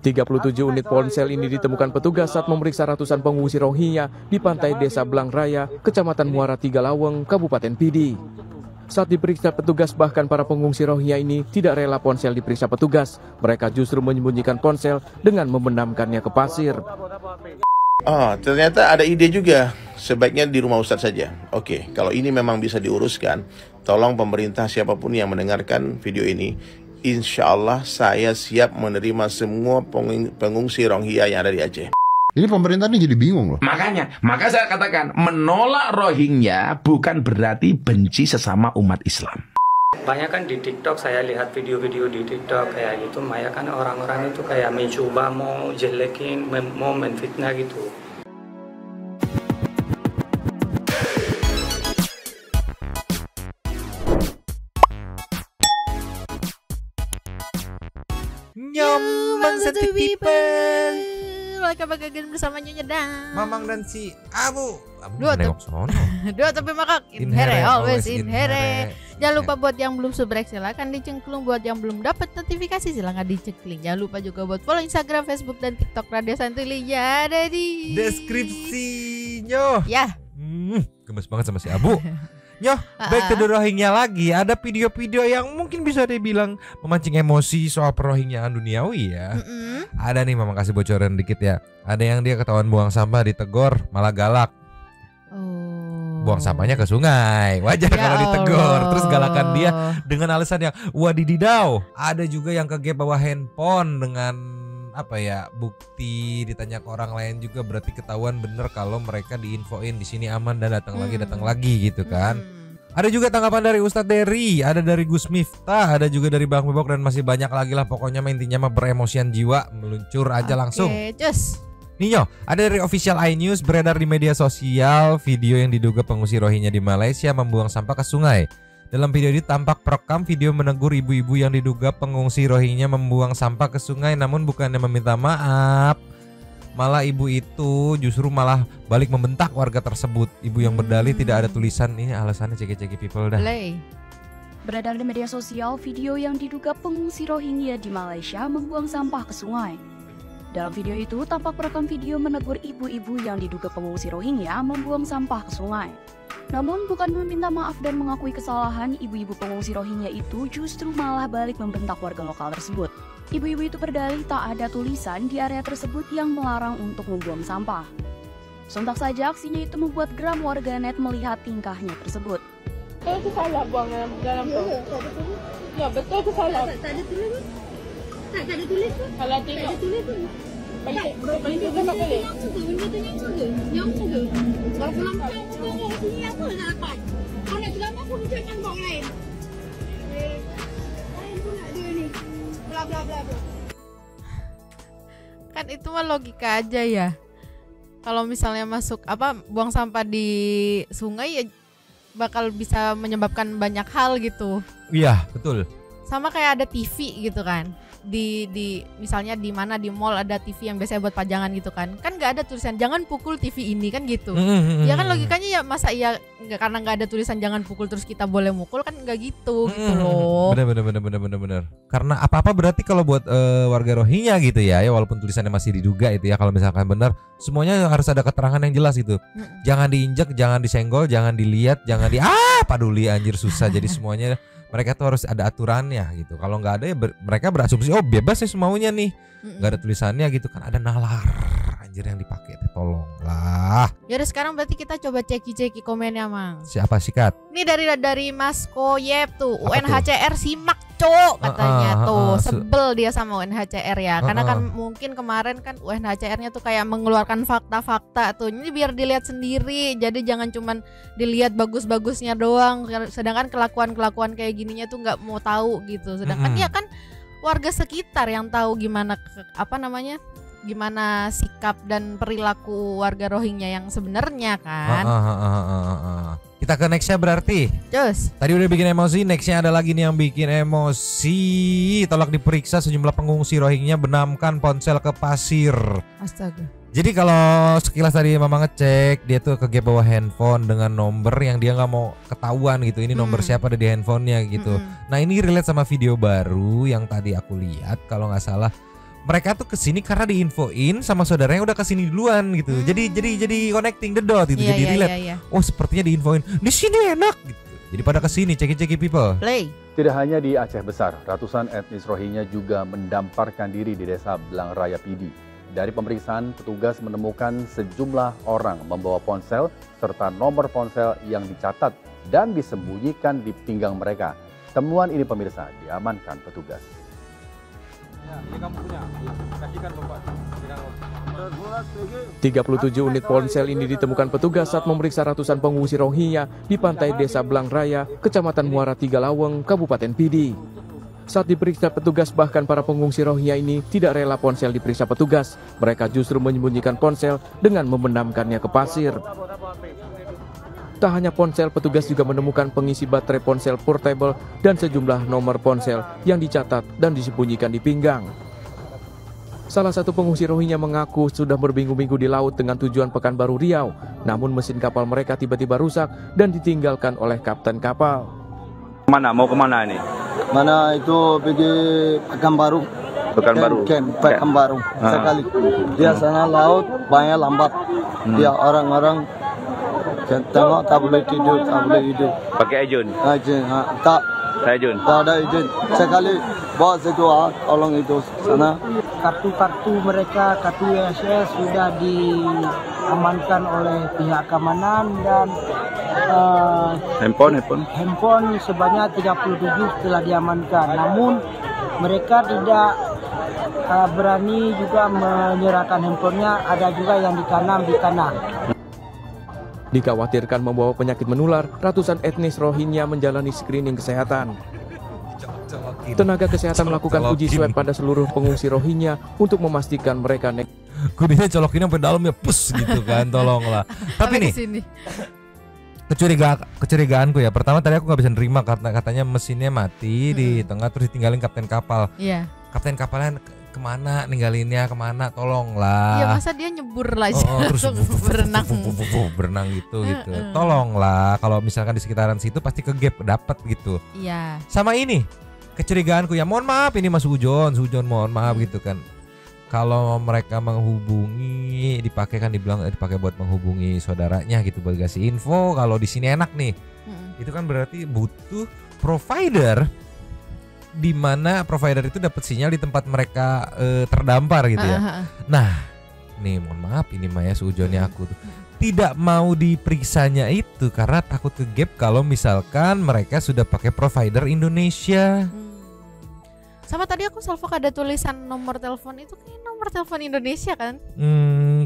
37 unit ponsel ini ditemukan petugas saat memeriksa ratusan pengungsi Rohingya di pantai Desa Belang Raya, Kecamatan Muara Tigalaweng, Kabupaten Pidi. Saat diperiksa petugas, bahkan para pengungsi Rohingya ini tidak rela ponsel diperiksa petugas. Mereka justru menyembunyikan ponsel dengan membenamkannya ke pasir. Oh, ternyata ada ide juga. Sebaiknya di rumah Ustadz saja. Oke, kalau ini memang bisa diuruskan, tolong pemerintah siapapun yang mendengarkan video ini, insya Allah saya siap menerima semua pengungsi Rohingya yang ada di Aceh. Ini pemerintah ini jadi bingung loh. Maka saya katakan menolak Rohingya bukan berarti benci sesama umat Islam. Banyak kan di TikTok saya lihat video-video di TikTok kayak gitu, banyak kan orang-orang itu kayak mencoba mau jelekin, mau menfitnah gitu. Nyomong satu people. Welcome back again bersama Nyonya Dan Mamang dan si Abu. Dua nengok sono. Dua tapi makak in here, always in here. Jangan lupa buat yang belum subscribe silakan dicengklung, buat yang belum dapat notifikasi silakan dicekling. Jangan lupa juga buat follow Instagram, Facebook dan TikTok Radio Santuy ya ada di deskripsinya. Ya. Gemes banget sama si Abu. Nyoh, back to the Rohingya lagi. Ada video-video yang mungkin bisa dibilang memancing emosi soal perrohingyaan duniawi ya. Ada nih, Mama kasih bocoran dikit ya. Ada yang dia ketahuan buang sampah, ditegor, malah galak. Buang sampahnya ke sungai. Wajar ya kalau ditegor. Terus galakan dia dengan alasan yang wadididau. Ada juga yang kegep bawa handphone dengan apa ya, bukti, ditanya ke orang lain juga, berarti ketahuan bener kalau mereka diinfoin di sini aman dan datang lagi gitu kan. Ada juga tanggapan dari Ustadz Dery, ada dari Gus Miftah, ada juga dari Bang Bebok dan masih banyak lagi lah. Pokoknya intinya mah beremosian jiwa, meluncur aja langsung. Cus. Ninyo, ada dari official iNews beredar di media sosial video yang diduga pengungsi Rohingya di Malaysia membuang sampah ke sungai. Dalam video ini tampak perekam video menegur ibu-ibu yang diduga pengungsi Rohingya membuang sampah ke sungai, namun bukannya meminta maaf, malah ibu itu justru malah balik membentak warga tersebut. Ibu yang berdalih tidak ada tulisan, ini alasannya ceki-ceki people dah. Beredar di media sosial video yang diduga pengungsi Rohingya di Malaysia membuang sampah ke sungai. Dalam video itu tampak perekam video menegur ibu-ibu yang diduga pengungsi Rohingya membuang sampah ke sungai. Namun bukan meminta maaf dan mengakui kesalahan, ibu-ibu pengungsi Rohingya itu justru malah balik membentak warga lokal tersebut. Ibu-ibu itu berdalih tak ada tulisan di area tersebut yang melarang untuk membuang sampah. Sontak saja aksinya itu membuat geram warganet melihat tingkahnya tersebut. Betul tu salah buang dalam tu. Ya betul tu salah. Tak ada tulis. Tak ada tulis tu. Kalau tengok tulis tu. Balik tu dapat balik. Benda tu nyamuk ke? Kalau pulang sini apa nak dapat? Kalau nak selamat pun jangan bawa lain. Lain pun nak dia ni. Bla bla bla bla. Kan itu mah logika aja ya. Kalau misalnya masuk buang sampah di sungai ya bakal bisa menyebabkan banyak hal gitu. Iya, betul. Sama kayak ada TV gitu kan. Di misalnya di mana di mall ada TV yang biasanya buat pajangan gitu kan nggak ada tulisan jangan pukul TV ini kan gitu. Ya kan logikanya ya masa iya karena nggak ada tulisan jangan pukul terus kita boleh mukul kan nggak gitu gitu loh. Bener. Karena apa-apa berarti kalau buat warga Rohingya gitu ya walaupun tulisannya masih diduga itu ya, kalau misalkan benar semuanya harus ada keterangan yang jelas gitu. Jangan diinjak, jangan disenggol, jangan dilihat, jangan paduli anjir susah. Jadi semuanya mereka tuh harus ada aturannya gitu. Kalau nggak ada ya mereka berasumsi bebas sih semaunya nih. Nggak ada tulisannya gitu kan, ada nalar anjir yang dipakai. Tolonglah. Ya udah sekarang berarti kita coba ceki komennya Mang. Siapa sikat? Ini dari Mas Koyep tuh. UNHCR simak cok katanya tuh. Sebel dia sama UNHCR ya. Karena kan mungkin kemarin kan UNHCR-nya tuh kayak mengeluarkan fakta-fakta tuh. Ini biar dilihat sendiri. Jadi jangan cuman dilihat bagus-bagusnya doang. Sedangkan kelakuan-kelakuan kayak gininya tuh nggak mau tahu gitu. Sedangkan ya kan warga sekitar yang tahu gimana gimana sikap dan perilaku warga Rohingya yang sebenarnya kan. Kita ke nextnya berarti. Cus. Tadi udah bikin emosi, nextnya ada lagi nih yang bikin emosi. Tolak diperiksa sejumlah pengungsi Rohingya benamkan ponsel ke pasir. Astaga. Jadi kalau sekilas tadi Mama ngecek, dia tuh kegep bawa handphone dengan nomor yang dia nggak mau ketahuan gitu. Ini nomor siapa ada di handphonenya gitu. Nah ini relate sama video baru yang tadi aku lihat kalau nggak salah. mereka tuh kesini karena diinfoin sama saudaranya udah kesini duluan gitu. Jadi connecting the dot gitu. Jadi relate. Oh sepertinya diinfoin di sini enak gitu. Jadi pada kesini ceki people. Play. Tidak hanya di Aceh Besar, ratusan etnis Rohingya juga mendamparkan diri di desa Blang Raya Pidi. Dari pemeriksaan, petugas menemukan sejumlah orang membawa ponsel serta nomor ponsel yang dicatat dan disembunyikan di pinggang mereka. Temuan ini pemirsa diamankan petugas. 37 unit ponsel ini ditemukan petugas saat memeriksa ratusan pengungsi Rohingya di pantai desa Blang Raya, Kecamatan Muara Tiga Laweng, Kabupaten Pidi. Saat diperiksa petugas, bahkan para pengungsi Rohingya ini tidak rela ponsel diperiksa petugas. Mereka justru menyembunyikan ponsel dengan memendamkannya ke pasir. Tak hanya ponsel, petugas juga menemukan pengisi baterai ponsel portable dan sejumlah nomor ponsel yang dicatat dan disembunyikan di pinggang. Salah satu pengungsi Rohingya mengaku sudah berminggu-minggu di laut dengan tujuan Pekanbaru Riau, namun mesin kapal mereka tiba-tiba rusak dan ditinggalkan oleh kapten kapal. Mau kemana ini? Mana itu pergi Pekanbaru. Pekanbaru sekali. Dia sana laut banyak lambat. Dia orang-orang tengok tak boleh tidur, tak boleh hidup. Pakai ejun? Tak. Ejun? Tak ada ejun. Sekali bawa situ tolong itu sana. Kartu-kartu mereka, kartu ISS sudah diamankan oleh pihak keamanan dan handphone sebanyak 37 telah diamankan. Namun mereka tidak berani juga menyerahkan handphonenya, ada juga yang ditanam di tanah. Dikhawatirkan membawa penyakit menular, ratusan etnis Rohingya menjalani screening kesehatan. Tenaga kesehatan melakukan uji swab pada seluruh pengungsi Rohingya untuk memastikan mereka kudinya colokin sampai dalam ya, pus gitu kan, tolonglah. Tapi nih, kecurigaanku ya, pertama tadi aku nggak bisa nerima katanya mesinnya mati di tengah terus ditinggalin kapten kapal. Iya. Kapten kapalnya kemana, ninggalinnya kemana, tolonglah. Iya, masa dia nyebur lah terus berenang gitu. Tolonglah, kalau misalkan di sekitaran situ pasti ke gap dapat gitu. Iya. Sama ini kecurigaanku ya, mohon maaf ini Mas Sujon mohon maaf gitu kan. Kalau mereka menghubungi dipakai buat menghubungi saudaranya gitu, buat kasih info kalau di sini enak nih. Itu kan berarti butuh provider, di mana provider itu dapat sinyal di tempat mereka terdampar gitu ya. Nah, nih mohon maaf ini Maya Sujonnya aku tuh tidak mau diperiksanya itu karena takut ke gap kalau misalkan mereka sudah pakai provider Indonesia. Sama tadi aku salvok ada tulisan nomor telepon, itu kayak nomor telepon Indonesia kan?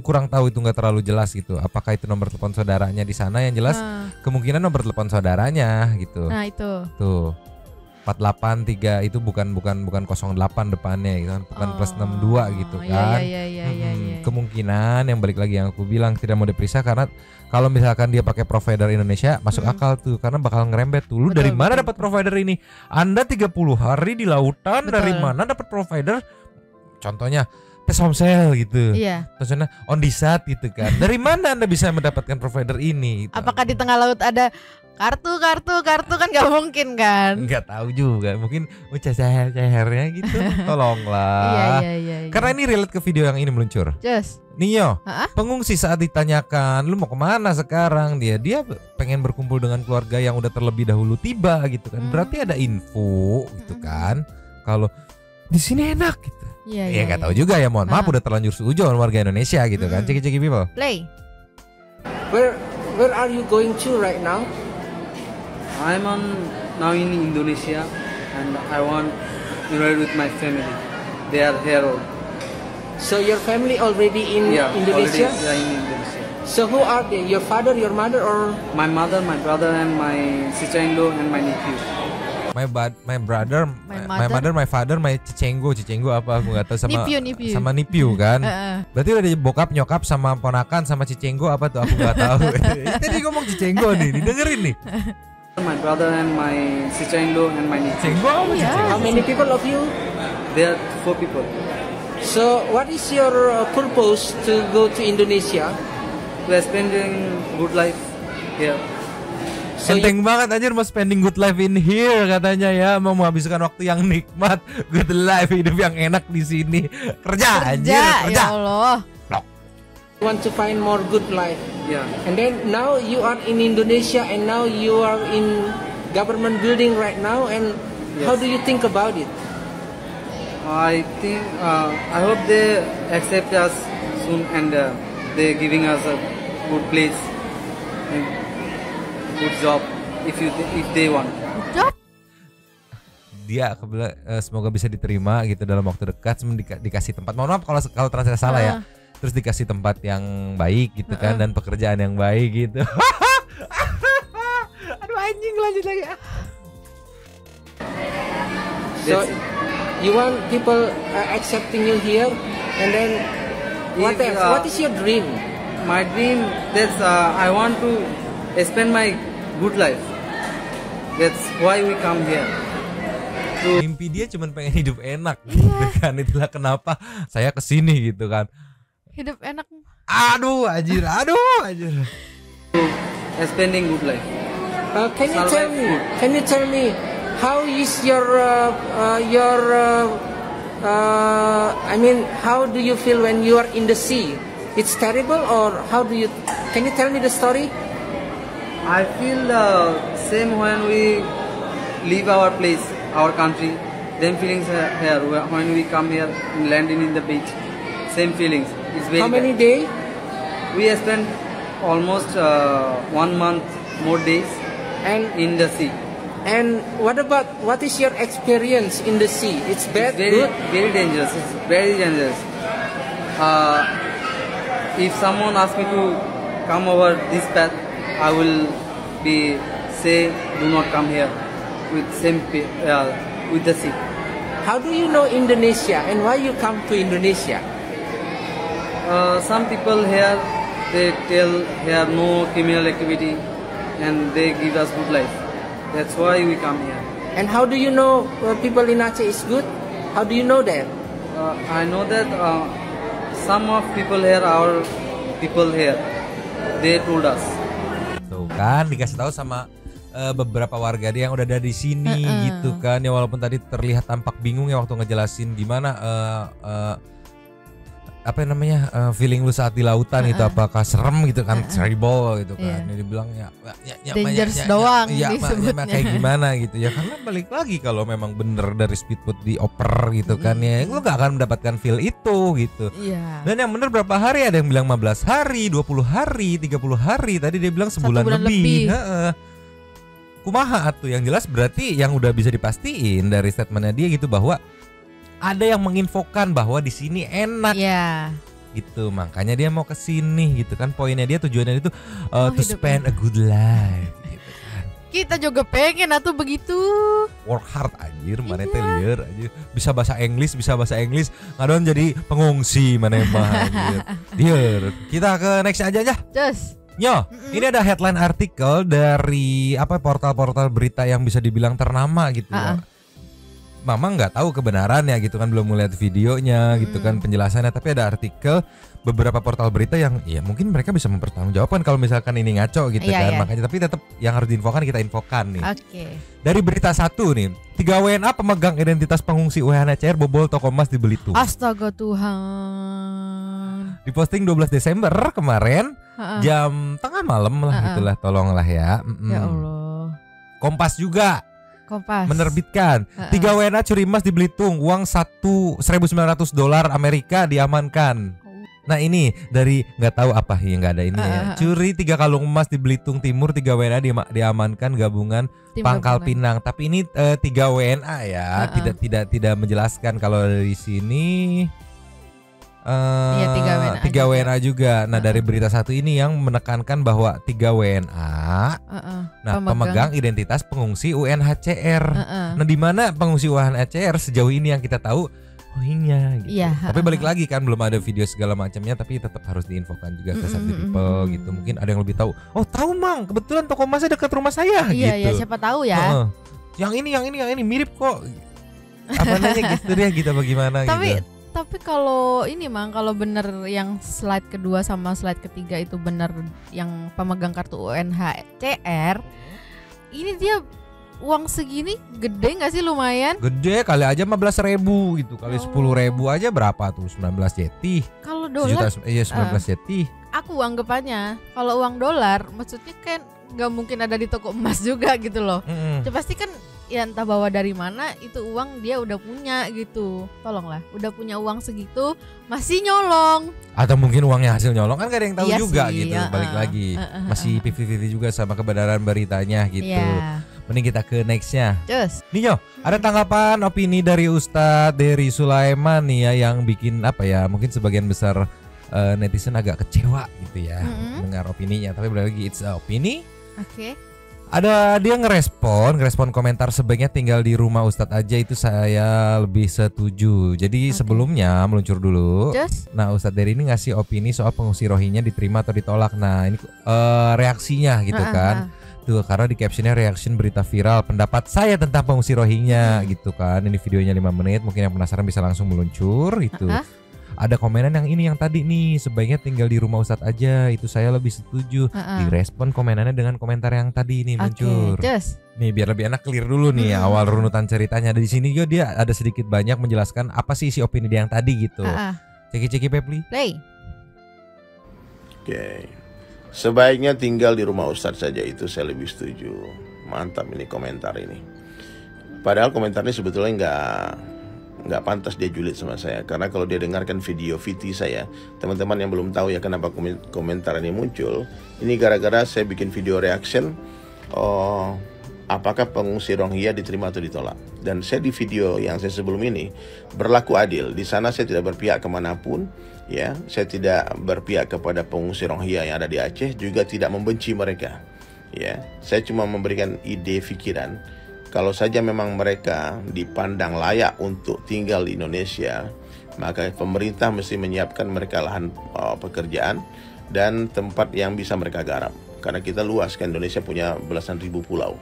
Kurang tahu, itu nggak terlalu jelas gitu. Apakah itu nomor telepon saudaranya di sana? Yang jelas kemungkinan nomor telepon saudaranya gitu. Nah itu. Tuh 483 itu bukan 08 depannya gitu kan, bukan plus 62 gitu kan. Iya. Kemungkinan yang balik lagi yang aku bilang tidak mau diperiksa karena kalau misalkan dia pakai provider Indonesia masuk akal tuh, karena bakal ngerembet tuh. Lu dari mana dapat provider ini? Anda 30 hari di lautan, dari mana dapat provider? Contohnya Telkomsel gitu. Iya. Contohnya Ondisat gitu kan. Dari mana Anda bisa mendapatkan provider ini? Gitu. Apakah di tengah laut ada kartu kan nggak mungkin kan? Nggak tahu juga, mungkin ceher-cehernya gitu. Tolonglah. Iya. Karena ini relate ke video yang ini meluncur. Just. Nio, pengungsi saat ditanyakan lu mau kemana sekarang, dia pengen berkumpul dengan keluarga yang udah terlebih dahulu tiba gitu kan. Berarti ada info gitu kan. Kalau di sini enak gitu. Iya, nggak tahu juga ya, mohon maaf udah terlanjur suujon warga Indonesia gitu kan. Ceki people. Play. Where are you going to right now? I'm now in Indonesia and I want to ride with my family. They are here. So your family already in Indonesia? Yeah, in Indonesia. So who are they? Your father, your mother, or my mother, my brother, and my sister-in-law and my nephew. My brother, my mother, my father, my cicenggo apa aku nggak tahu, sama nipiu kan. Berarti udah bokap, nyokap, sama ponakan, sama cicenggo apa tuh aku nggak tahu. Tadi ngomong cicenggo nih, dengerin nih. My brother and my sister-in-law and my nephew. Cicenggo apa cicenggo? How many people of you? There are 4 people. So what is your purpose to go to Indonesia? We are spending good life here. Enteng banget anjir, mau spending good life in here katanya ya, mau menghabiskan waktu yang nikmat, good life, hidup yang enak di sini. Kerja anjir, kerja. Ya Allah. Want to find more good life. Yeah. And then now you are in Indonesia and now you are in government building right now, and how do you think about it? I think I hope they accept us soon and they're giving us a good place and good job if they want. Job? Dia semoga bisa diterima gitu dalam waktu dekat, dikasih tempat. Mohon maaf kalau translate salah ya. Terus dikasih tempat yang baik gitu kan, dan pekerjaan yang baik gitu. Aduh anjing, lanjut lagi. So you want people accepting you here, and then what else? What is your dream? My dream that's I want to spend my good life. That's why we come here. Mimpi dia cuma pengen hidup enak gitu kan. Itulah kenapa saya kesini gitu kan. Hidup enak. Aduh anjir. Spending good life. Can you tell me how is your I mean, how do you feel when you are in the sea? It's terrible, or how do you? Can you tell me the story? I feel same when we leave our place, our country. Then feelings here when we come here and landing in the beach. Same feelings. It's very How many days? We spent almost 1 month more days and in the sea. And what is your experience in the sea? It's bad, good? Very dangerous. It's very dangerous. If someone asks me to come over this path, I will say do not come here with the sea. How do you know Indonesia and why you come to Indonesia? Some people here, they tell here no criminal activity and they give us good life. That's why we come here. And how do you know people in Aceh is good? How do you know that? I know that some of people here, our people here, they told us. Tuh kan dikasih tahu sama beberapa warga dia yang udah ada di sini gitu kan ya, walaupun tadi terlihat tampak bingung ya waktu ngejelasin gimana apa namanya feeling lu saat di lautan itu, apakah serem gitu kan, terrible gitu kan. Dia bilang ya dangerous doang disebutnya kayak gimana gitu ya, karena balik lagi kalau memang bener dari speedboat dioper gitu kan ya, lu gak akan mendapatkan feel itu gitu. Dan yang bener berapa hari, ada yang bilang 15 hari, 20 hari, 30 hari, tadi dia bilang sebulan lebih. Kumaha tuh, yang jelas berarti yang udah bisa dipastiin dari statementnya dia gitu bahwa ada yang menginfokan bahwa di sini enak, gitu. Makanya dia mau ke sini gitu kan. Poinnya dia, tujuannya itu to spend a good life. Gitu kan. Kita juga pengen atau begitu. Work hard anjir, mana teh lieur anjir. Bisa bahasa Inggris, ngadon jadi pengungsi mana mah anjir. Lieur. Kita ke next aja. Just. Ini ada headline artikel dari portal-portal berita yang bisa dibilang ternama gitu. Mama nggak tahu kebenarannya gitu kan, belum melihat videonya gitu kan penjelasannya, tapi ada artikel beberapa portal berita yang ya mungkin mereka bisa mempertanggungjawabkan kalau misalkan ini ngaco gitu kan. Makanya tapi tetap yang harus diinfokan kita infokan nih. Dari berita 1 nih, 3 WNA pemegang identitas pengungsi UNHCR bobol toko emas di Belitung. Astaga Tuhan. Diposting 12 Desember kemarin jam tengah malam lah gitulah, tolonglah ya. Ya Allah. Kompas juga menerbitkan 3 WNA curi emas di Belitung, uang $1.900 Amerika diamankan. Nah ini dari nggak tahu apa ya, nggak ada ini ya. Curi 3 kalung emas di Belitung Timur, 3 WNA diamankan gabungan Pangkal Pinang. Tapi ini 3 WNA ya, tidak menjelaskan kalau dari sini. 3 WNA juga. Nah dari berita 1 ini yang menekankan bahwa 3 WNA pemegang identitas pengungsi UNHCR. Nah di mana pengungsi UNHCR sejauh ini yang kita tahu Rohingya gitu. Tapi balik lagi kan belum ada video segala macamnya, tapi tetap harus diinfokan juga ke Sakti People gitu. Mungkin ada yang lebih tahu. Oh tahu Mang, kebetulan toko emasnya dekat rumah saya gitu. Iya siapa tahu ya. Yang ini mirip kok. Apa namanya gesturnya gitu bagaimana gitu. Tapi kalau ini Mang, kalau bener yang slide kedua sama slide ketiga itu bener yang pemegang kartu UNHCR, ini dia uang segini gede nggak sih, lumayan? Gede, kali aja 15.000 gitu, kali 10.000 aja berapa tuh? 19 jeti. Kalau dolar? Iya 19 jeti. Aku anggapannya kalau uang dolar, maksudnya kan nggak mungkin ada di toko emas juga gitu loh. Pasti kan ya entah bawa dari mana itu uang dia udah punya gitu. Tolonglah, udah punya uang segitu masih nyolong. Atau mungkin uangnya hasil nyolong, kan gak ada yang tahu juga sih, gitu. Balik lagi masih 50-50 juga sama kebenaran beritanya gitu. Mending kita ke nextnya. Nih Nyo, ada tanggapan opini dari Ustadz Dery Sulaiman nih ya, yang bikin apa ya, mungkin sebagian besar netizen agak kecewa gitu ya dengar opininya. Tapi balik lagi it's opini. Oke. Ada dia ngerespon komentar sebaiknya tinggal di rumah Ustadz aja, itu saya lebih setuju. Jadi sebelumnya meluncur dulu. Nah Ustadz Dery ini ngasih opini soal pengungsi Rohingya diterima atau ditolak. Nah ini reaksinya gitu kan. Tuh karena di captionnya reaction berita viral pendapat saya tentang pengungsi Rohingya gitu kan. Ini videonya 5 menit, mungkin yang penasaran bisa langsung meluncur gitu. Ada komenan yang ini yang tadi nih, sebaiknya tinggal di rumah Ustadz aja, itu saya lebih setuju. Direspon komenannya dengan komentar yang tadi nih muncul. Nih biar lebih enak clear dulu nih awal runutan ceritanya. Di sini juga dia ada sedikit banyak menjelaskan apa sih isi opini dia yang tadi gitu. Ceki Pepli. Play. Oke. Sebaiknya tinggal di rumah Ustadz saja, itu saya lebih setuju. Mantap ini komentar ini. Padahal komentarnya sebetulnya nggak pantas dia julid sama saya, karena kalau dia dengarkan video VT saya, teman-teman yang belum tahu ya kenapa komentar ini muncul, ini gara-gara saya bikin video reaction apakah pengungsi Rohingya diterima atau ditolak. Dan saya di video yang saya sebelum ini berlaku adil. Di sana saya tidak berpihak kemanapun, ya, saya tidak berpihak kepada pengungsi Rohingya yang ada di Aceh, juga tidak membenci mereka, ya. Saya cuma memberikan ide pikiran. Kalau saja memang mereka dipandang layak untuk tinggal di Indonesia, maka pemerintah mesti menyiapkan mereka lahan pekerjaan dan tempat yang bisa mereka garap. Karena kita luas kan, Indonesia punya belasan ribu pulau.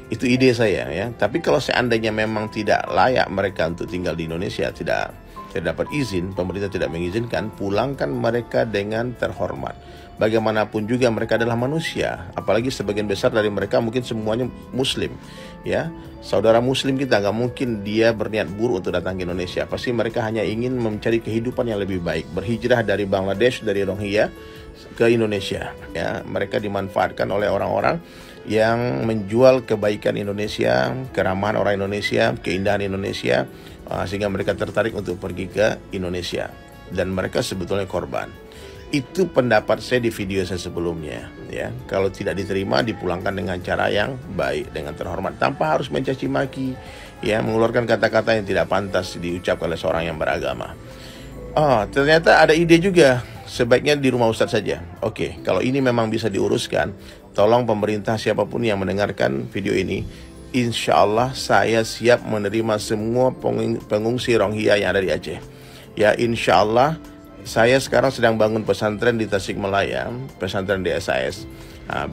Itu ide saya ya. Tapi kalau seandainya memang tidak layak mereka untuk tinggal di Indonesia, tidak dapat izin, pemerintah tidak mengizinkan, pulangkan mereka dengan terhormat. Bagaimanapun juga mereka adalah manusia, apalagi sebagian besar dari mereka mungkin semuanya muslim, ya. Saudara muslim kita nggak mungkin dia berniat buruk untuk datang ke Indonesia. Pasti mereka hanya ingin mencari kehidupan yang lebih baik, berhijrah dari Bangladesh, dari Rohingya ke Indonesia, ya. Mereka dimanfaatkan oleh orang-orang yang menjual kebaikan Indonesia, keramahan orang Indonesia, keindahan Indonesia, sehingga mereka tertarik untuk pergi ke Indonesia, dan mereka sebetulnya korban. Itu pendapat saya di video saya sebelumnya, ya. Kalau tidak diterima, dipulangkan dengan cara yang baik, dengan terhormat, tanpa harus mencaci maki, ya, mengeluarkan kata-kata yang tidak pantas diucapkan oleh seorang yang beragama. Ternyata ada ide juga, sebaiknya di rumah Ustadz saja. Oke, kalau ini memang bisa diuruskan, tolong pemerintah siapapun yang mendengarkan video ini, insya Allah saya siap menerima semua pengungsi Rohingya yang ada di Aceh. Ya, insya Allah. Saya sekarang sedang bangun pesantren di Tasikmalaya, pesantren di SAS,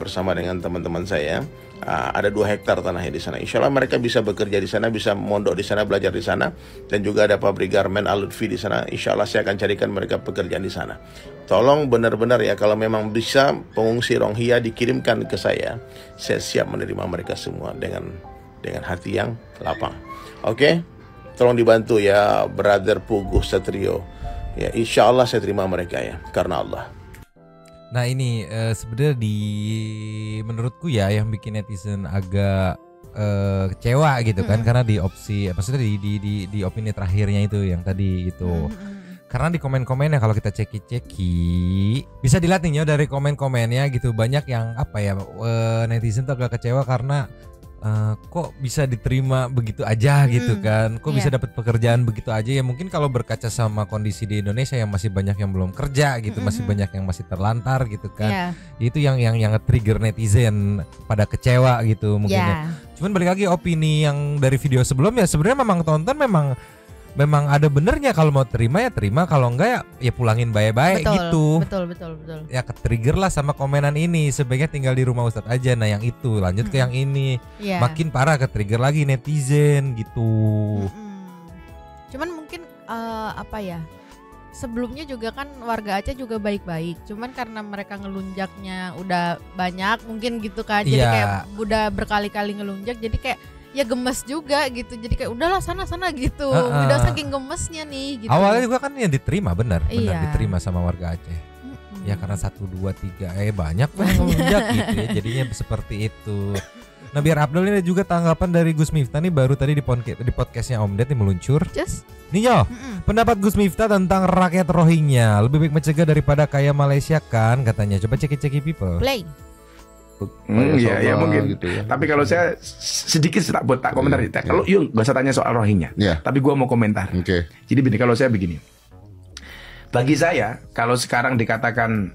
bersama dengan teman-teman saya. Ada 2 hektar tanahnya di sana. Insya Allah mereka bisa bekerja di sana, bisa mondok di sana, belajar di sana, dan juga ada pabrik garmen Al-Lutfi di sana. Insya Allah saya akan carikan mereka pekerjaan di sana. Tolong benar-benar ya, kalau memang bisa pengungsi Rohingya dikirimkan ke saya siap menerima mereka semua dengan hati yang lapang. Oke? Tolong dibantu ya, Brother Puguh Satrio. Ya, insya Allah saya terima mereka ya, karena Allah. Nah ini sebenarnya menurutku ya yang bikin netizen agak kecewa gitu kan, karena di opsi, maksudnya di opini terakhirnya itu yang tadi itu. Karena di komen-komennya kalau kita ceki bisa dilihat nih dari komen-komennya gitu, banyak yang apa ya, netizen tuh agak kecewa karena kok bisa diterima begitu aja gitu kan, kok bisa dapat pekerjaan begitu aja ya. Mungkin kalau berkaca sama kondisi di Indonesia yang masih banyak yang belum kerja gitu, masih banyak yang masih terlantar gitu kan, itu yang trigger netizen pada kecewa gitu mungkin. Cuman balik lagi opini yang dari video sebelumnya, sebenarnya memang tonton memang ada benernya. Kalau mau terima ya terima, kalau enggak ya pulangin baik-baik gitu. Betul. Ya ketrigger lah sama komenan ini, sebaiknya tinggal di rumah Ustadz aja. Nah yang itu lanjut ke yang ini, makin parah, ketrigger lagi netizen gitu. Cuman mungkin apa ya, sebelumnya juga kan warga Aceh juga baik-baik. Cuman karena mereka ngelunjaknya udah banyak mungkin gitu kan. Jadi kayak udah berkali-kali ngelunjak jadi kayak ya gemes juga gitu. Jadi kayak udahlah sana-sana gitu. Udah saking gemesnya nih gitu. Awalnya juga kan yang diterima benar diterima sama warga Aceh. Ya karena 1, 2, 3 banyak ngelunjak gitu ya. Jadinya seperti itu. Nah biar Abdul ini juga tanggapan dari Gus Miftah nih baru tadi di podcastnya Om Ded nih meluncur. Nih yo, pendapat Gus Miftah tentang rakyat Rohingya lebih baik mencegah daripada kayak Malaysia kan katanya. Coba ceki people. Play. Ya mungkin. Gitu ya. Tapi kalau saya sedikit tak komentar. Kalau yuk gak usah tanya soal Rohingya. Tapi gua mau komentar. Jadi kalau saya begini. Bagi saya kalau sekarang dikatakan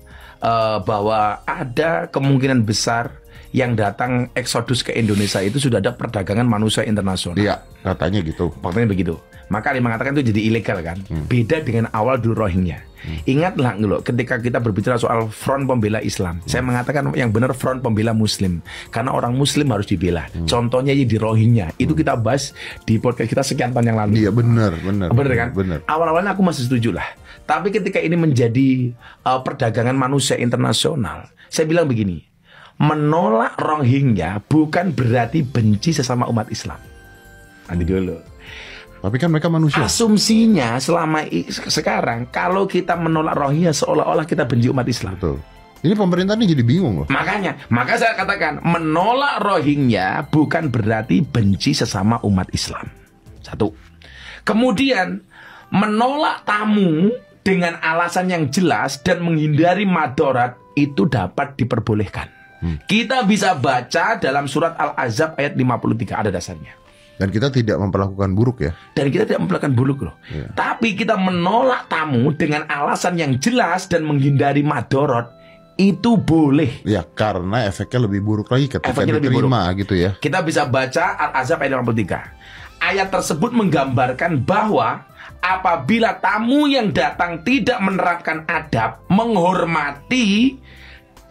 bahwa ada kemungkinan besar yang datang eksodus ke Indonesia itu sudah ada perdagangan manusia internasional. Iya, katanya gitu. Faktanya begitu. Maka dia mengatakan itu jadi ilegal kan. Beda dengan awal dulu Rohingya. Ingatlah loh, ketika kita berbicara soal front pembela Islam, saya mengatakan yang benar front pembela Muslim. Karena orang Muslim harus dibela. Contohnya di Rohingya. Itu kita bahas di podcast kita sekian tahun yang lalu. Iya benar kan? Awal-awalnya aku masih setuju lah. Tapi ketika ini menjadi perdagangan manusia internasional, saya bilang begini. Menolak Rohingya bukan berarti benci sesama umat Islam. Nanti dulu. Tapi kan mereka manusia. Asumsinya selama sekarang kalau kita menolak Rohingya seolah-olah kita benci umat Islam. Betul. Ini pemerintah ini jadi bingung loh. Maka saya katakan menolak Rohingya bukan berarti benci sesama umat Islam. Satu. Kemudian menolak tamu dengan alasan yang jelas dan menghindari madarat itu dapat diperbolehkan. Kita bisa baca dalam surat Al-Ahzab ayat 53 ada dasarnya. Dan kita tidak memperlakukan buruk ya. Dan kita tidak memperlakukan buruk loh. Tapi kita menolak tamu dengan alasan yang jelas dan menghindari madorot itu boleh. Ya karena efeknya lebih buruk lagi ketika diterima gitu ya. Kita bisa baca Al-Ahzab ayat 53. Ayat tersebut menggambarkan bahwa apabila tamu yang datang tidak menerapkan adab, menghormati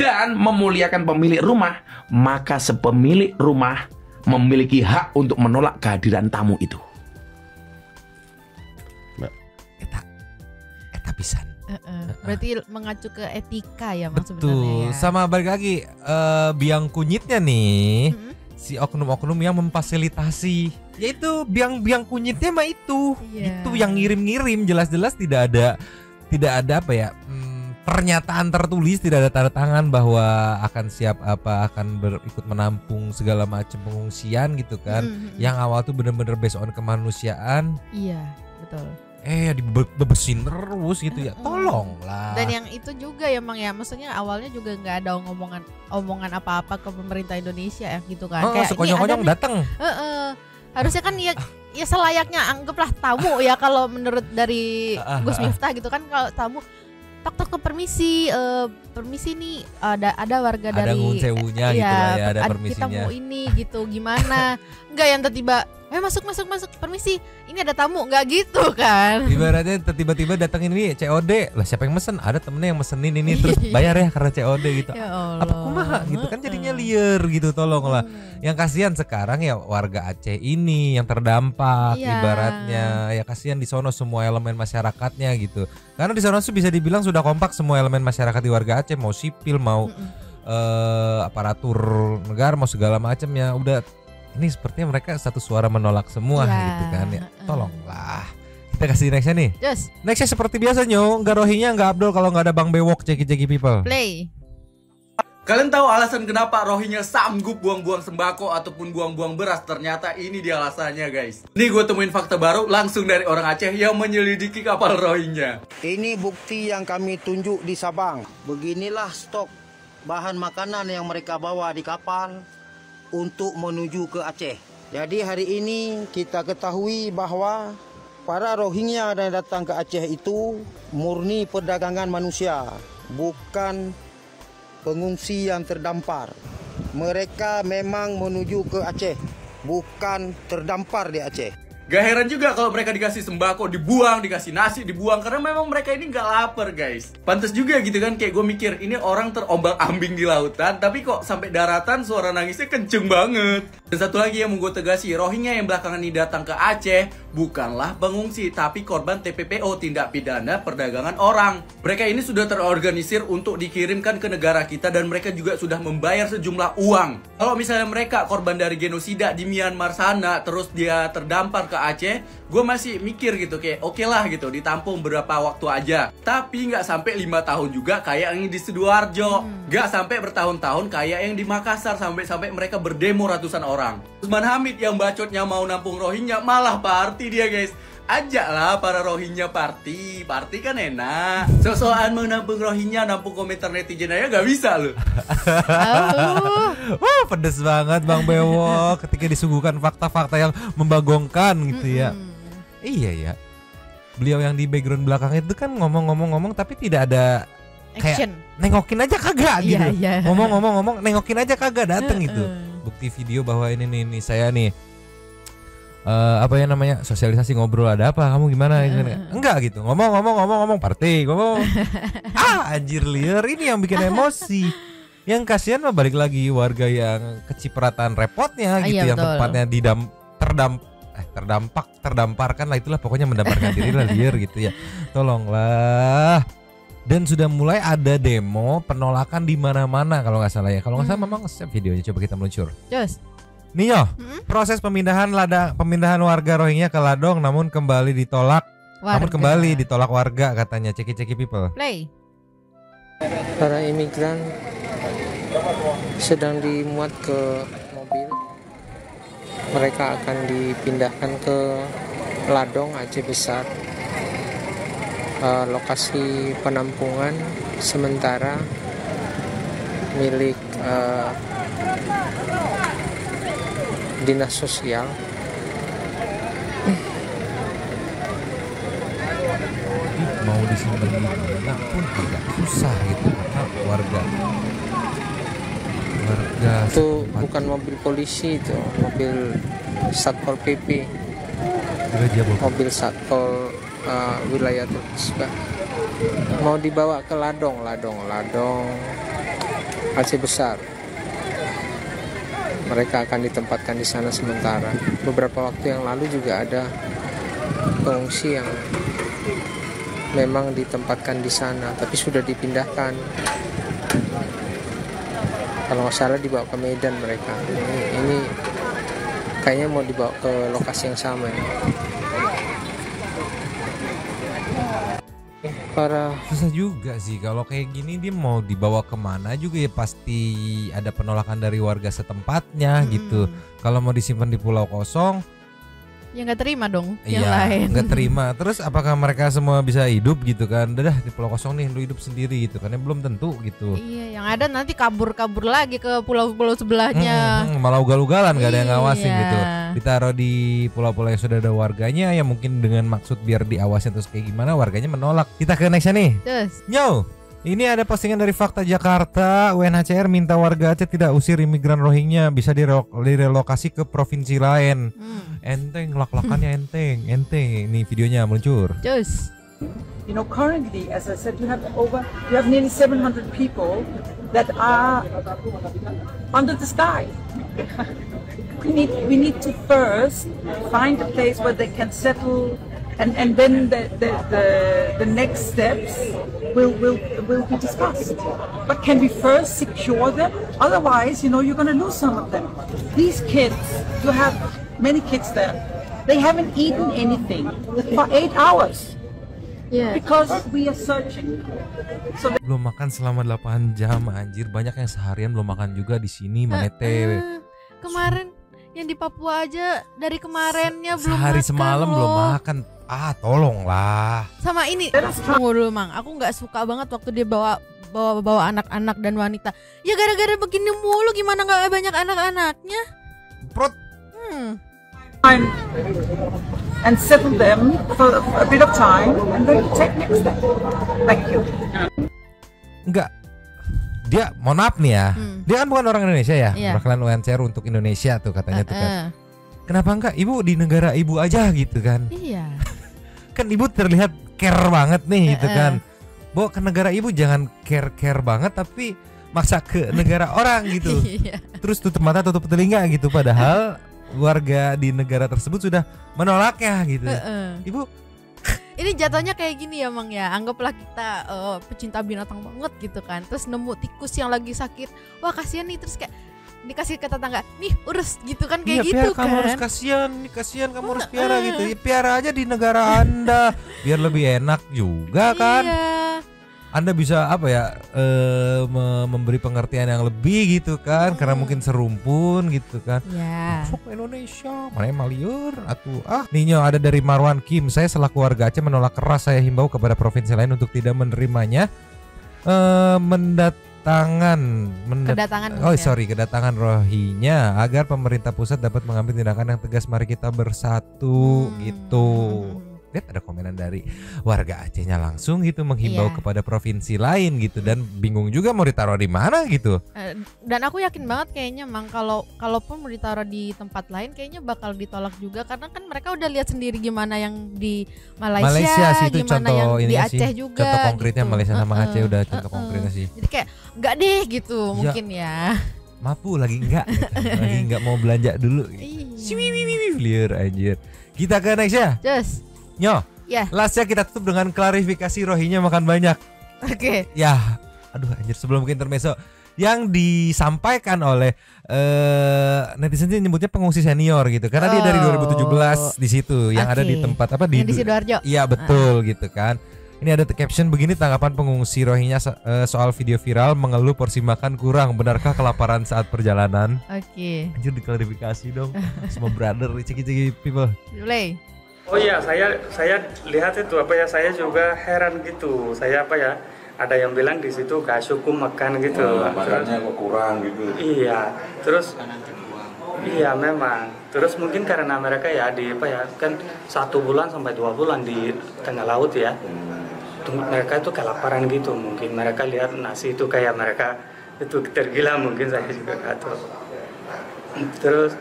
dan memuliakan pemilik rumah, maka sepemilik rumah memiliki hak untuk menolak kehadiran tamu itu. Eta pisan. Berarti mengacu ke etika ya Betul. Sebenarnya ya. Sama balik lagi biang kunyitnya nih. Si oknum-oknum yang memfasilitasi, yaitu biang kunyitnya mah itu. Itu yang ngirim-ngirim, jelas-jelas tidak ada apa ya? Pernyataan tertulis, tidak ada tanda tangan bahwa akan siap akan ikut menampung segala macam pengungsian gitu kan. Yang awal tuh bener-bener based on kemanusiaan. Iya, betul. Dibebesin terus gitu ya. Tolonglah. Dan yang itu juga ya Mang ya, maksudnya awalnya juga nggak ada omongan apa-apa ke pemerintah Indonesia ya gitu kan. Kayak sekonyong-konyong datang. Harusnya kan ya selayaknya anggaplah tamu ya kalau menurut dari Gus Miftah gitu kan, kalau tamu tok permisi nih ada warga ada dari ngunsewunya gitu lah ya, ada permisinya. Kita mau ini gitu gimana? Enggak yang tiba-tiba masuk permisi, ini ada tamu, enggak gitu kan. Ibaratnya tiba-tiba datangin ini COD lah, siapa yang mesen? Ada temennya yang mesenin ini terus bayar ya karena COD gitu. Ya Allah. Apa kumaha gitu kan, jadinya liar gitu. Tolonglah. Yang kasihan sekarang ya warga Aceh ini yang terdampak ibaratnya. Ya kasihan di sono semua elemen masyarakatnya gitu. Karena di sono bisa dibilang sudah kompak semua elemen masyarakat di warga Aceh, mau sipil mau aparatur negara mau segala macamnya. Udah ini sepertinya mereka satu suara menolak semua gitu kan ya. Tolonglah. Kita kasih nextnya nih. Nextnya seperti biasa nggak Rohingya, nggak Abdul kalau nggak ada Bang Bewok, ceki people. Play. Kalian tahu alasan kenapa Rohingya sanggup buang-buang sembako ataupun buang-buang beras? Ternyata ini dia alasannya guys. Nih gue temuin fakta baru langsung dari orang Aceh yang menyelidiki kapal Rohingya. Ini bukti yang kami tunjuk di Sabang. Beginilah stok bahan makanan yang mereka bawa di kapal untuk menuju ke Aceh. Jadi hari ini kita ketahui bahwa para Rohingya yang datang ke Aceh itu murni perdagangan manusia, bukan pengungsi yang terdampar. Mereka memang menuju ke Aceh, bukan terdampar di Aceh. Gak heran juga kalau mereka dikasih sembako dibuang, dikasih nasi dibuang, karena memang mereka ini gak lapar guys. Pantes juga gitu kan, kayak gue mikir ini orang terombang-ambing di lautan, tapi kok sampai daratan suara nangisnya kenceng banget. Dan satu lagi yang mau gue tegasi, Rohingya yang belakangan ini datang ke Aceh bukanlah pengungsi, tapi korban TPPO, tindak pidana perdagangan orang. Mereka ini sudah terorganisir untuk dikirimkan ke negara kita dan mereka juga sudah membayar sejumlah uang. Kalau misalnya mereka korban dari genosida di Myanmar sana, terus dia terdampar ke Aceh, gue masih mikir gitu kayak oke lah gitu, ditampung berapa waktu aja. Tapi nggak sampai 5 tahun juga kayak yang di Sidoarjo, nggak sampai bertahun-tahun kayak yang di Makassar, sampai mereka berdemo ratusan orang. Usman Hamid yang bacotnya mau nampung Rohingya malah party dia guys. Ajaklah para Rohingya party kan enak. So-soan menampung Rohingya, nampung komentar netizen aja gak bisa loh. Wah pedes banget Bang Bewok ketika disuguhkan fakta-fakta yang membagongkan gitu ya. Iya ya. Beliau yang di background belakang itu kan ngomong tapi tidak ada kayak action. Nengokin aja kagak gitu. Ngomong nengokin aja kagak dateng gitu. Bukti video bahwa ini saya nih apa ya namanya, sosialisasi ngobrol, ada apa kamu gimana enggak gitu, ngomong party ngomong. Anjir liar, ini yang bikin emosi. Yang kasihan mah balik lagi warga yang kecipratan repotnya gitu, yang tempatnya terdamparkan lah, itulah pokoknya mendamparkan diri lah liar gitu ya. Tolonglah. Dan sudah mulai ada demo penolakan di mana-mana kalau nggak salah ya. Kalau nggak salah memang videonya coba kita meluncur. Yes. Nio, proses pemindahan warga Rohingya ke Ladong namun kembali ditolak. Warga katanya. Ceki people. Play. Para imigran sedang dimuat ke mobil. Mereka akan dipindahkan ke Ladong, Aceh Besar. Lokasi penampungan sementara milik Dinas Sosial. Mau disimpan di mana pun tidak susah gitu karena warga itu bukan mobil polisi, itu mobil Satpol PP, mobil Satpol wilayah juga mau dibawa ke Ladong Aceh Besar. Mereka akan ditempatkan di sana sementara. Beberapa waktu yang lalu juga ada pengungsi yang memang ditempatkan di sana, tapi sudah dipindahkan. Kalau nggak salah dibawa ke Medan mereka. Ini kayaknya mau dibawa ke lokasi yang sama ya. Susah juga sih kalau kayak gini, dia mau dibawa kemana juga ya pasti ada penolakan dari warga setempatnya gitu. Kalau mau disimpan di pulau kosong ya nggak terima dong yang lain. Nggak terima. Terus apakah mereka semua bisa hidup gitu kan? Udah di pulau kosong nih lu hidup sendiri gitu kan? Ya belum tentu gitu. Iya, yang ada nanti kabur lagi ke pulau-pulau sebelahnya. Malah ugal-ugalan gak ada yang ngawasin gitu. Ditaruh di pulau-pulau yang sudah ada warganya, ya mungkin dengan maksud biar diawasin terus kayak gimana, warganya menolak. Kita ke nextnya nih. Yo, ini ada postingan dari Fakta Jakarta. UNHCR minta warga Aceh tidak usir imigran Rohingya, bisa direlokasi ke provinsi lain. Enteng, lak-lakannya enteng. Ini videonya meluncur. You know, currently, as I said, you have nearly 700 people that are under the sky. We need to first find a place where they can settle, and then the next steps will be discussed. But can we first secure them? Otherwise, you know, you're going to lose some of them. These kids, you have many kids there. They haven't eaten anything for 8 hours. Yeah. Because we are searching. So belum makan selama 8 jam anjir, banyak yang seharian belum makan juga di sini Manete. Kemarin yang di Papua aja dari kemarinnya belum sehari makan semalam belum makan. Tolonglah. Sama ini tunggu dulu Mang, aku nggak suka banget waktu dia bawa anak-anak dan wanita. Ya gara-gara begini mulu, gimana nggak banyak anak-anaknya? And settle them for a bit of time and then take next step. Thank you. Enggak. Dia mohon maaf nih ya. Dia kan bukan orang Indonesia ya. Perwakilan UNHCR untuk Indonesia tuh katanya tuh kan. Kenapa enggak ibu di negara ibu aja gitu kan? Iya. Kan ibu terlihat care banget nih gitu kan. Bawa ke negara ibu jangan care banget tapi maksa ke negara orang gitu. Terus tutup mata tutup telinga gitu, padahal warga di negara tersebut sudah menolaknya gitu. Ibu, ini jatuhnya kayak gini ya Mang ya. Anggaplah kita pecinta binatang banget gitu kan. Terus nemu tikus yang lagi sakit. Wah kasihan nih, terus kayak dikasih ke tetangga, nih urus gitu kan, kayak gitu kan. Kamu harus kasihan kamu harus piara gitu. Ya, piara aja di negara Anda biar lebih enak juga kan. Anda bisa memberi pengertian yang lebih gitu kan, karena mungkin serumpun gitu kan. Masuk Indonesia, mana maliur atuh. Ninyo ada dari Marwan Kim. Saya selaku warga Aceh menolak keras. Saya himbau kepada provinsi lain untuk tidak menerimanya. Kedatangan Rohingya agar pemerintah pusat dapat mengambil tindakan yang tegas. Mari kita bersatu gitu. Lihat ada komenan dari warga Acehnya langsung gitu menghimbau kepada provinsi lain gitu, dan bingung juga mau ditaruh di mana gitu. Dan aku yakin banget kayaknya Mang, kalaupun mau ditaruh di tempat lain kayaknya bakal ditolak juga, karena kan mereka udah lihat sendiri gimana yang di Malaysia sih, itu gimana contoh yang di ini Aceh sih, juga. Contoh konkretnya gitu. Malaysia sama Aceh udah contoh konkretnya sih. Jadi kayak enggak deh gitu mungkin ya. Mampu lagi enggak gitu. Lagi enggak mau belanja dulu gitu. Liar anjir. Kita ke next ya. Just Nyo, lastnya kita tutup dengan klarifikasi Rohingya makan banyak. Oke. Ya, aduh anjir, sebelum ke intermezzo, yang disampaikan oleh netizen nyebutnya pengungsi senior gitu, karena dia dari 2017 di situ, yang ada di tempat apa di Sidoarjo. Iya betul gitu kan. Ini ada caption begini, tanggapan pengungsi Rohingya soal video viral mengeluh porsi makan kurang. Benarkah kelaparan saat perjalanan? Oke. Anjir, diklarifikasi dong, semua brother, ciki-ciki people. Mulai. Oh iya, saya lihat itu saya juga heran gitu. Saya ada yang bilang di situ gak cukup makan gitu. Makannya kok kurang gitu. Iya, terus iya memang. Terus mungkin karena mereka kan 1 bulan sampai 2 bulan di tengah laut ya. Mereka itu kelaparan gitu. Mungkin mereka lihat nasi itu kayak mereka itu tergila, mungkin saya juga gak tahu. Terus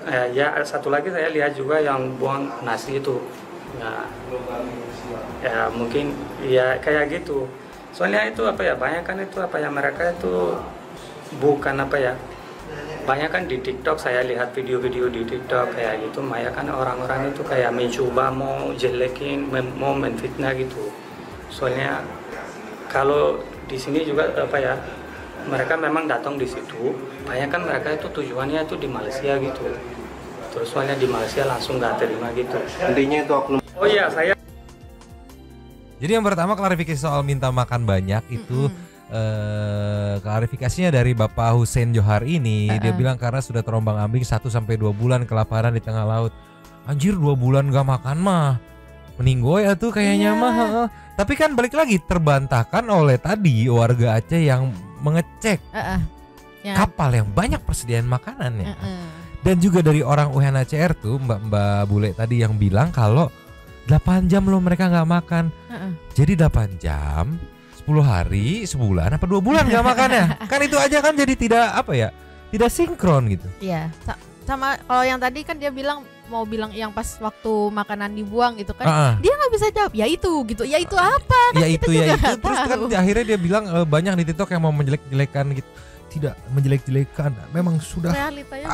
satu lagi saya lihat juga yang buang nasi itu. Ya mungkin ya kayak gitu. Soalnya itu banyak kan itu mereka itu bukan banyak kan di TikTok, saya lihat video-video di TikTok kayak gitu, banyak kan orang-orang itu kayak mencoba mau jelekin, mau menfitnah gitu. Soalnya kalau di sini juga mereka memang datang di situ, banyak kan mereka itu tujuannya itu di Malaysia gitu. Terus soalnya di Malaysia langsung nggak terima gitu. Intinya itu oknum. Oh iya, saya. Jadi yang pertama klarifikasi soal minta makan banyak itu klarifikasinya dari Bapak Hussein Johar ini. Dia bilang karena sudah terombang-ambing 1-2 bulan kelaparan di tengah laut. Anjir, 2 bulan gak makan mah meninggoy tuh kayaknya mah. Tapi kan balik lagi terbantahkan oleh tadi warga Aceh yang mengecek kapal yang banyak persediaan makanannya. Dan juga dari orang UNHCR tuh Mbak Bule tadi yang bilang kalau 8 jam loh mereka gak makan. Jadi 8 jam 10 hari, sebulan, apa 2 bulan gak makannya. Kan itu aja kan jadi tidak sinkron gitu. Iya, sama kalau yang tadi kan dia mau bilang yang pas waktu makanan dibuang gitu kan, dia nggak bisa jawab. Ya itu gitu, ya itu apa? Kan ya itu. Terus kan akhirnya dia bilang banyak di TikTok yang mau menjelek-jelekan gitu. Tidak menjelek-jelekan, memang sudah realitanya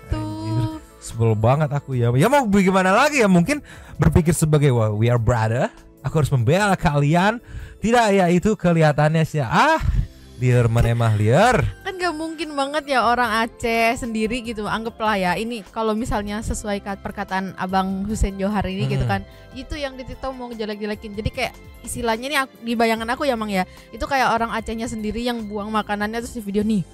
begitu. Sebel banget aku ya. Ya mau bagaimana lagi ya, mungkin berpikir sebagai we are brother, aku harus membela kalian. Tidak, ya itu kelihatannya sih liar menemah liar. Kan gak mungkin banget ya orang Aceh sendiri gitu. Anggaplah ya ini kalau misalnya sesuai perkataan Abang Hussein Johar ini gitu kan, itu yang di TikTok mau ngejelek-jelekin. Jadi kayak istilahnya nih di bayangan aku ya Mang ya, itu kayak orang Acehnya sendiri yang buang makanannya terus di video nih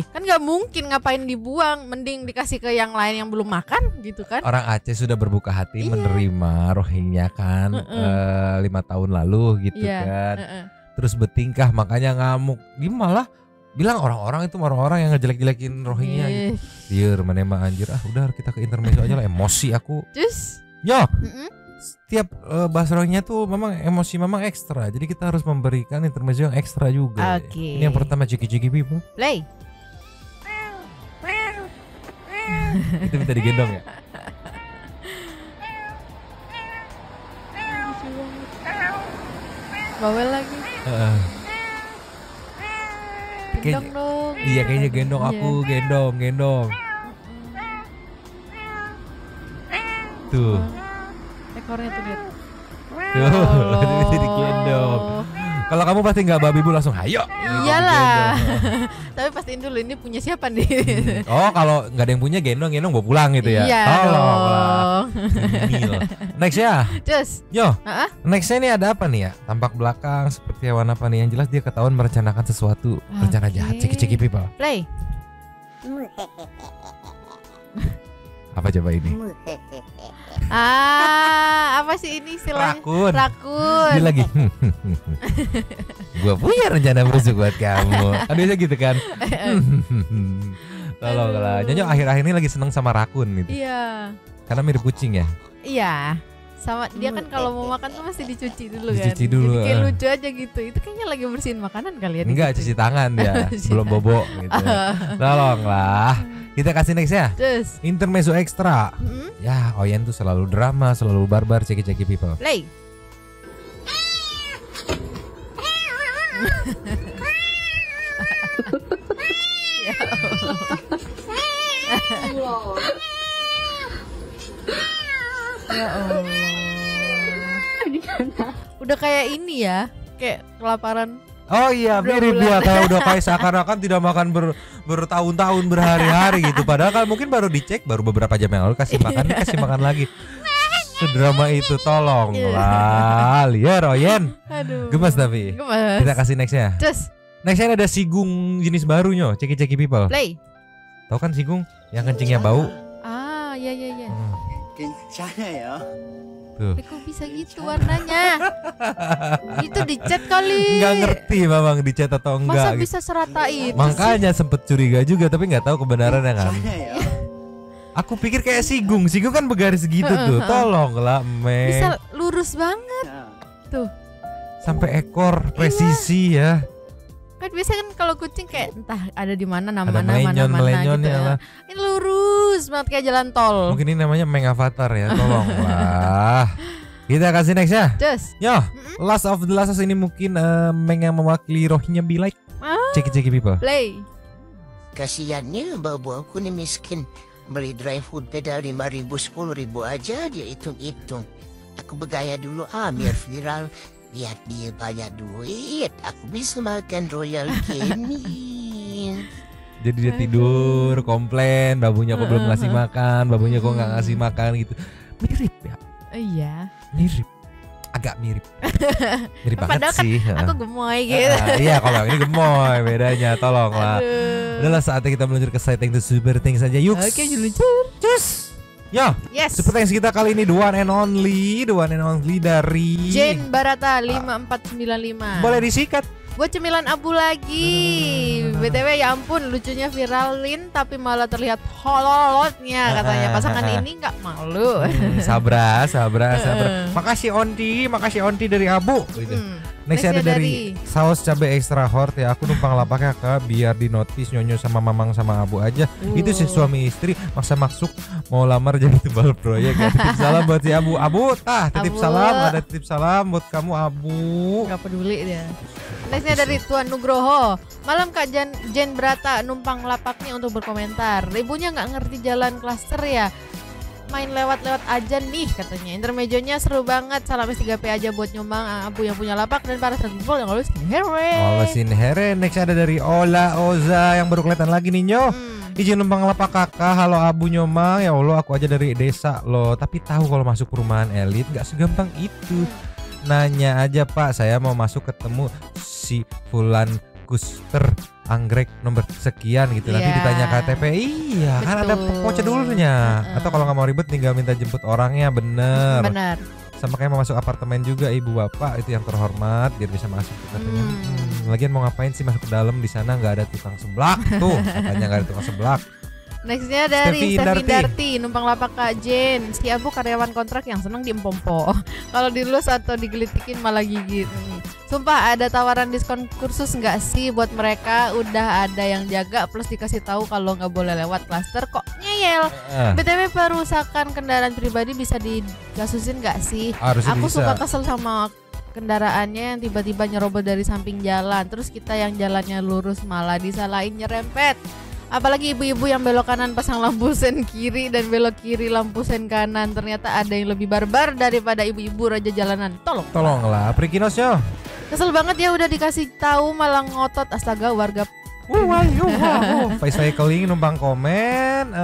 kan gak mungkin, ngapain dibuang, mending dikasih ke yang lain yang belum makan gitu kan. Orang Aceh sudah berbuka hati menerima Rohingya kan 5 tahun lalu gitu kan. Terus bertingkah makanya ngamuk. Dia malah bilang orang-orang yang ngejelek-jelekin Rohingya gitu. Liar menemah anjir. Udah kita ke intermezzo aja lah, emosi aku. Terus setiap bahas Rohingya tuh memang emosi memang ekstra. Jadi kita harus memberikan intermezzo yang ekstra juga. Ini yang pertama ciki-ciki people. Play. Itu minta digendong ya. Bawel lagi. Gendong dong. Iya kayaknya gendong aku, gendong. Tuh. Ekornya tuh lihat. Tuh, digendong. Kalau kamu pasti nggak babi bu langsung hayo. Iyalah. Tapi pastiin dulu ini punya siapa nih. Oh kalau nggak ada yang punya gendong bawa pulang gitu ya. Iya dong. Next ya. Just. Yo. Nextnya nih ada apa nih ya? Tampak belakang seperti hewan apa nih? Yang jelas dia ketahuan merencanakan sesuatu. Rencana jahat. Ceki people. Play. Apa coba ini? Apa sih ini istilahnya? Rakun. Dia lagi. Gua punya rencana busuk buat kamu. Kan biasa gitu kan. Tolonglah. Nyonya akhir-akhir ini lagi seneng sama rakun gitu. Iya. Karena mirip kucing ya. Iya. Sama dia kan kalau mau makan tuh mesti dicuci dulu kan. Dicuci dulu. Jadi kayak lucu aja gitu. Itu kayaknya lagi bersihin makanan kali ya. Enggak, cuci tangan ya. Belum bobo gitu. Tolonglah. Kita kasih next ya. Just. Intermezzo ekstra. Ya, Oyen tuh selalu drama, selalu barbar, ceki people. Play. Ya Allah. Udah kayak ini ya, kayak kelaparan. Oh iya, mirip dia kayak udah kayak seakan-akan tidak makan bertahun-tahun, berhari-hari gitu. Padahal kan mungkin baru dicek baru beberapa jam yang lalu kasih makan lagi. Sedrama itu tolonglah. Liar Oyen. Aduh. Gemes tapi. Gemes. Kita kasih nextnya. Just. Nextnya ada sigung jenis barunya, ceki people. Play. Tahu kan sigung yang kencingnya bau? Iya. Kencana ya. Tuh. Kok bisa gitu warnanya? Itu dicat kali. Nggak ngerti memang dicat atau enggak. Masa bisa serata itu? Makanya sempet curiga juga tapi nggak tahu kebenarannya kan. Aku pikir kayak sigung kan bergaris gitu tuh. Tolonglah, Meng. Bisa lurus banget. Tuh. Sampai ekor presisi ya. Kan biasanya kan kalau kucing kayak entah ada di mana nama melenyon gitu ya. Ini lurus banget kayak jalan tol. Mungkin ini namanya Meng Avatar ya. Tolonglah. Kita kasih next ya. Just. Yo, last of the last ini mungkin Meng yang mewakili rohnya be like. Ceki people. Play. Kasiannya babu aku nih miskin. Beli dry food pedal 5.000 10.000 aja dia hitung-hitung. Aku bergaya dulu biar viral. Lihat dia banyak duit, aku bisa makan Royal Canin. Jadi dia tidur, komplain, babunya kok belum ngasih makan, babunya kok nggak ngasih makan gitu. Mirip ya? Iya. Mirip, agak mirip. Mirip banget padahal sih. Kan aku gemoy gitu. Iya, kalau ini gemoy, bedanya. Tolonglah. Adalah saatnya kita meluncur ke Sighting to Super Things saja. Yuk. Oke, meluncur. Cus. Ya, Super Thanks kita kali ini the one and only dari Jane Barata 5495. Boleh disikat. Gue cemilan abu lagi. BTW ya ampun lucunya viralin tapi malah terlihat hololotnya katanya. Pasangan ini nggak malu. Sabra. Makasih Onti dari Abu gitu. Next ada dari saus cabai extra hot ya. Aku numpang lapaknya biar di notice Nyonyo sama Mamang sama Abu aja. Itu sih suami istri maksa masuk mau lamar jadi tebal proyek ya. Titip salam buat si Abu. Titip salam. Ada titip salam buat kamu Abu. Gak peduli dia. Nextnya dari Tuan Nugroho. Malam Kak Jen Brata numpang lapaknya untuk berkomentar. Ibunya nggak ngerti jalan klaster ya. Main lewat-lewat aja nih katanya. Intermezzonya seru banget. Salam S3P aja buat Nyumbang, Abu yang punya lapak dan para people yang lulusin here. Next ada dari Ola Oza yang baru kelihatan lagi nih Nyo. Izin numpang lapak kakak. Halo Abu Nyomang. Ya Allah aku aja dari desa loh. Tapi tahu kalau masuk perumahan elit nggak segampang itu. Nanya aja Pak, saya mau masuk ketemu si Fulan Kuster anggrek nomor sekian gitu. Nanti ditanya KTP. Iya, betul. Kan ada prosedurnya. Atau kalau nggak mau ribet tinggal minta jemput orangnya. Bener. Sama kayak mau masuk apartemen juga ibu bapak itu yang terhormat biar bisa masuk katanya. Lagian mau ngapain sih masuk ke dalam, di sana nggak ada tukang seblak tuh. Katanya nggak ada tukang seblak. Nextnya dari Steffi Darti numpang lapak Kak Jen. Si Abu karyawan kontrak yang seneng diempompo. Kalau dilus atau digelitikin malah gigit. Sumpah ada tawaran diskon kursus nggak sih buat mereka? Udah ada yang jaga plus dikasih tahu kalau nggak boleh lewat klaster kok ngeyel. BTW perusakan kendaraan pribadi bisa digasusin nggak sih? Aku suka kesel sama kendaraannya yang tiba-tiba nyerobot dari samping jalan. Terus kita yang jalannya lurus malah disalahin nyerempet. Apalagi ibu-ibu yang belok kanan pasang lampu sen kiri dan belok kiri lampu sen kanan. Ternyata ada yang lebih barbar daripada ibu-ibu raja jalanan. Tolonglah, Prikinos yo. Kesel banget ya udah dikasih tahu malah ngotot. Astaga warga. Face cycling numpang komen.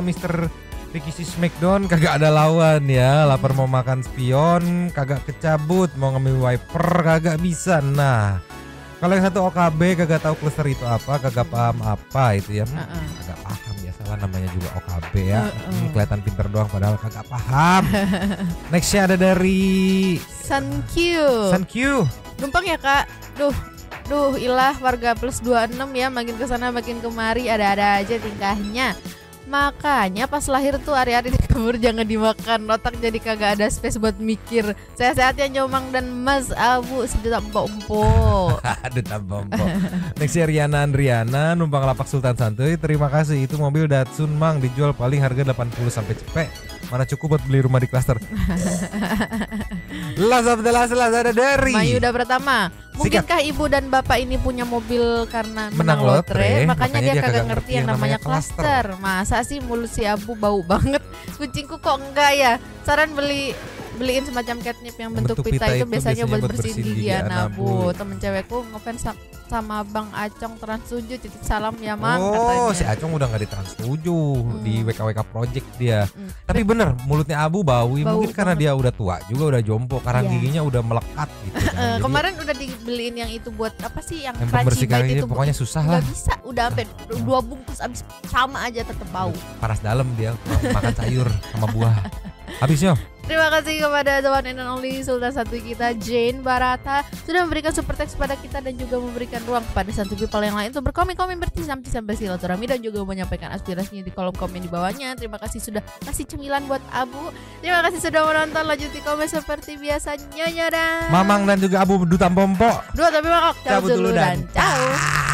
Mr. Ricky si Smackdown kagak ada lawan ya. Lapar mau makan spion, kagak kecabut. Mau ngambil wiper kagak bisa. Nah, kalau yang satu OKB kagak tahu cluster itu apa, kagak paham apa itu ya. Kagak paham ya, salah namanya juga OKB ya. Kelihatan pinter doang padahal kagak paham. Nextnya ada dari Sankyu. Numpang ya kak. Duh ilah warga plus 26 ya, makin kesana makin kemari ada-ada aja tingkahnya. Makanya pas lahir tuh hari-hari dikubur jangan dimakan, otak jadi kagak ada space buat mikir. Sehat-sehat ya Nyomang dan Mas Abu, seduta empok-empok. Aduh empok-empok. Next Riana Andriana numpang lapak Sultan Santuy. Terima kasih, itu mobil Datsun Mang dijual paling harga 80 sampai cepet. Mana cukup buat beli rumah di klaster. Last of the last ada dari Mayuda Pratama. Mungkinkah ibu dan bapak ini punya mobil karena menang lotre, makanya dia kagak ngerti yang namanya klaster. Masa sih mulut si Abu bau banget. Kucingku kok enggak ya. Saran beliin semacam catnip yang bentuk pita itu biasanya buat bersihin gigi Abu. Temen cewekku ngefans sama Bang Acong Trans 7, titip salam ya Mang katanya. Si Acong udah gak di Trans 7 di WKWK Project dia. Tapi bener mulutnya Abu bau mungkin karena dia udah tua juga, udah jompo, karang giginya udah melekat gitu kan. Kemarin udah dibeliin yang itu buat apa sih yang crunchy bite itu, pokoknya susah lah. Gak bisa, udah sampai 2 bungkus abis sama aja tetep bau. Paras dalam dia makan sayur sama buah. Habisnya. Terima kasih kepada the one and only Sultan Santuy kita Jane Barata sudah memberikan super text pada kita dan juga memberikan ruang kepada Santuy people yang lain untuk berkomen-komen bertisam-tisam bersilaturahmi dan juga menyampaikan aspirasinya di kolom komen di bawahnya. Terima kasih sudah kasih cemilan buat Abu. Terima kasih sudah menonton. Lanjut di komen seperti biasa. Nyonya dan Mamang dan juga Abu Duta Pompo. Dua tapi makok. Cabut dulu dan ciao.